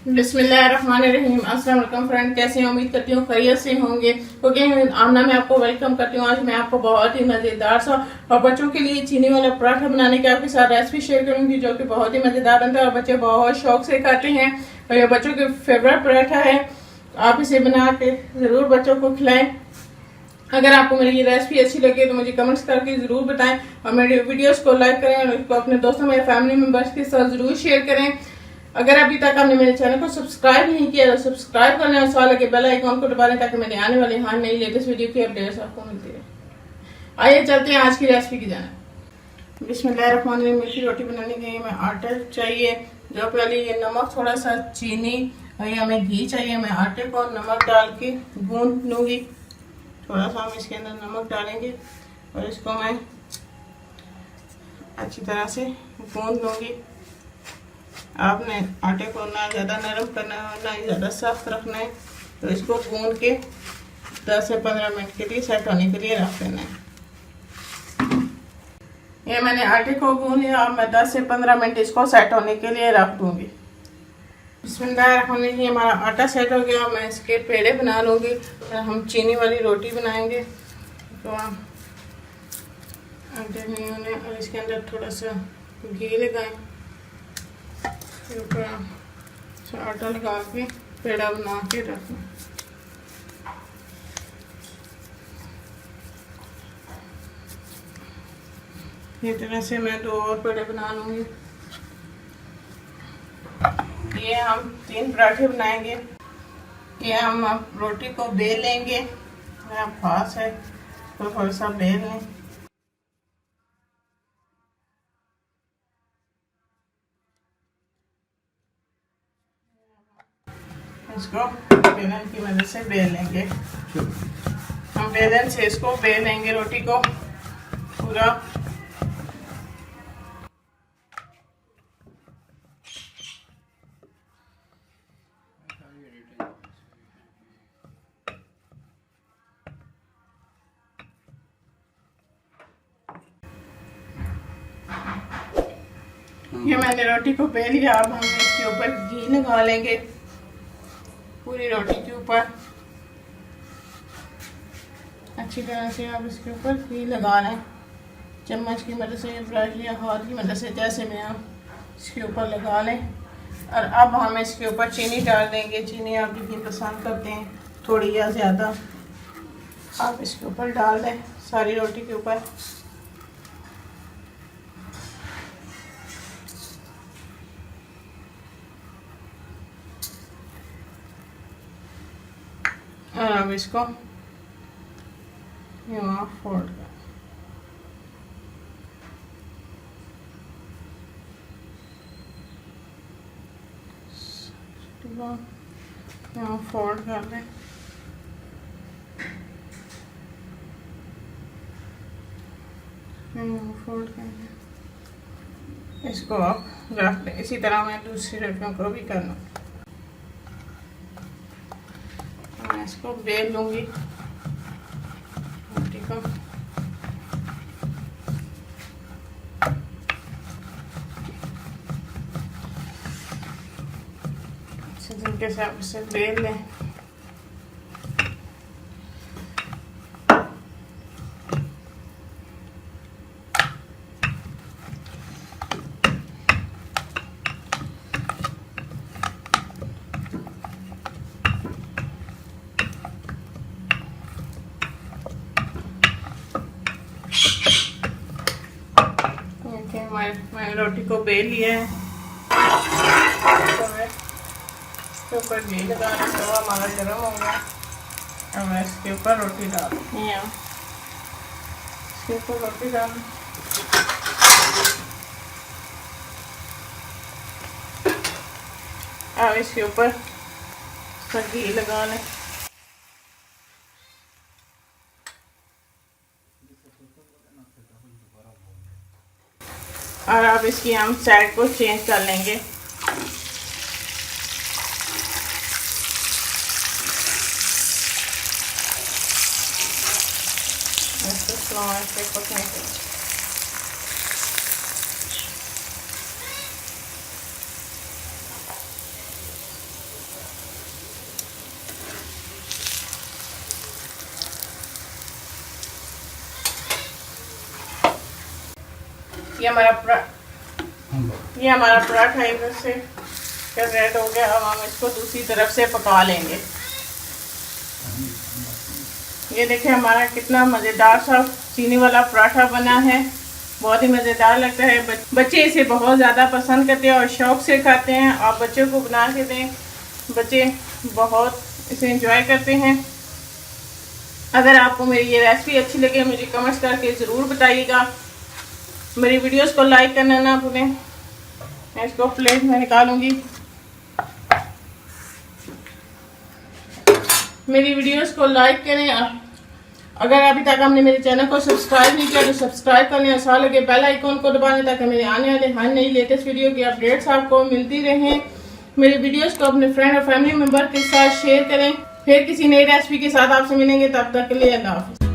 बिस्मिल्लाहिर्रहमानिर्रहीम। अस्सलाम वालेकुम फ्रेंड, कैसे हैं? उम्मीद करती हूँ खैरियत से होंगे। कुकिंग आमना में आपको वेलकम करती हूँ। आज मैं आपको बहुत ही मज़ेदार सा और बच्चों के लिए चीनी वाला पराठा बनाने की आपके साथ रेसिपी शेयर करूंगी, जो कि बहुत ही मज़ेदार बनता है और बच्चे बहुत शौक से खाते हैं और ये बच्चों के फेवरेट पराठा है। आप इसे बना के ज़रूर बच्चों को खिलाएं। अगर आपको मेरी ये रेसिपी अच्छी लगे तो मुझे कमेंट्स करके ज़रूर बताएं और मेरे वीडियोस को लाइक करें और इसको अपने दोस्तों मेरे फैमिली मेम्बर्स के साथ ज़रूर शेयर करें। अगर अभी तक आपने मेरे चैनल को सब्सक्राइब नहीं किया तो सब्सक्राइब कर लें और साथ लगे बेल आइकॉन को दबा लें ताकि मेरे आने वाले हर नई लेटेस्ट वीडियो की अपडेट्स आपको मिलती रहे। आइए चलते हैं आज की रेसिपी की जाने। बिस्मिल्लाहिर्रहमानिर्रहीम। मीठी रोटी बनाने के लिए हमें आटा चाहिए, जो पहले ये नमक, थोड़ा सा चीनी और ये हमें घी चाहिए। मैं आटे को नमक डाल के गूंद लूँगी। थोड़ा सा हम इसके अंदर नमक डालेंगे और इसको मैं अच्छी तरह से गूंद लूँगी। आपने आटे को ना ज़्यादा नरम करना है ना ही ज़्यादा सख्त रखना है, तो इसको गूंद के 10 से 15 मिनट के लिए सेट होने के लिए रख देना है। ये मैंने आटे को गूंद लिया और मैं 10 से 15 मिनट इसको सेट होने के लिए रख दूँगी। बिस्मिल्लाहिर्रहमानिर्रहीम। हमारा आटा सेट हो गया, मैं इसके पेड़े बना लूँगी। हम चीनी वाली रोटी बनाएंगे तो आटे में और इसके अंदर थोड़ा सा घी लगाएं, ऊपर आटा लगा के पेड़ा बना के रखें। इस तरह से मैं 2 और पेड़े बना लूँगी। ये हम 3 पराठे बनाएंगे। ये हम रोटी को बेल लेंगे, मेरा पास है तो थोड़ा सा बेल लें। इसको बेलन की मदद से बेल लेंगे। हम बेलन से इसको बेल लेंगे रोटी को पूरा। ये मैंने रोटी को बेल लिया। अब हम इसके ऊपर घी लगा लेंगे पूरी रोटी के ऊपर। अच्छी तरह से आप इसके ऊपर घी लगा लें, चम्मच की मदद से, ब्रश या हाथ की मदद से, जैसे में आप इसके ऊपर लगा लें। और अब हम इसके ऊपर चीनी डाल देंगे। चीनी आप जितनी पसंद करते हैं, थोड़ी या ज़्यादा, आप इसके ऊपर डाल दें सारी रोटी के ऊपर। और अब इसको यहाँ फोल्ड कर, यहाँ फोल्ड कर लें। फोल्ड कर लें, इसको आप रख लें। इसी तरह मैं दूसरी रोटियों को भी करना। मैं इसको बेल लूँगी रोटी को। अच्छे तरीके से आप इसे बेल लें। मैंने रोटी को बेल लिया है, तो मैं इसके ऊपर घी लगा रही हूँ। हमारा गर्म हो गया और मैं इसके ऊपर रोटी डाल दूँ। इसके ऊपर रोटी डाल, अब इसके ऊपर घी लगा लें। और अब इसकी हम साइड को चेंज कर लेंगे। इसको स्लो से पकने के ये हमारा पराठा इधर से रेड हो गया। अब हम इसको दूसरी तरफ से पका लेंगे। ये देखिए हमारा कितना मज़ेदार सा चीनी वाला पराठा बना है। बहुत ही मज़ेदार लगता है। बच्चे इसे बहुत ज़्यादा पसंद करते हैं और शौक़ से खाते हैं। आप बच्चों को बना के दें, बच्चे बहुत इसे एंजॉय करते हैं। अगर आपको मेरी ये रेसिपी अच्छी लगे मुझे कमेंट्स करके ज़रूर बताइएगा। मेरी वीडियोस को लाइक करना ना भूलें। मैं इसको प्लेट में निकालूंगी। मेरी वीडियोस को लाइक करें। अगर अभी तक हमने मेरे चैनल को सब्सक्राइब नहीं किया तो सब्सक्राइब करने और साथ लगे बेल आइकॉन को दबाने ताकि मेरे आने वाले हर नई लेटेस्ट वीडियो की अपडेट्स आपको मिलती रहें। मेरी वीडियोस को अपने फ्रेंड और फैमिली मेम्बर के साथ शेयर करें। फिर किसी नई रेसिपी के साथ आपसे मिलेंगे, तब तक के लिए अल्लाह हाफ़िज़।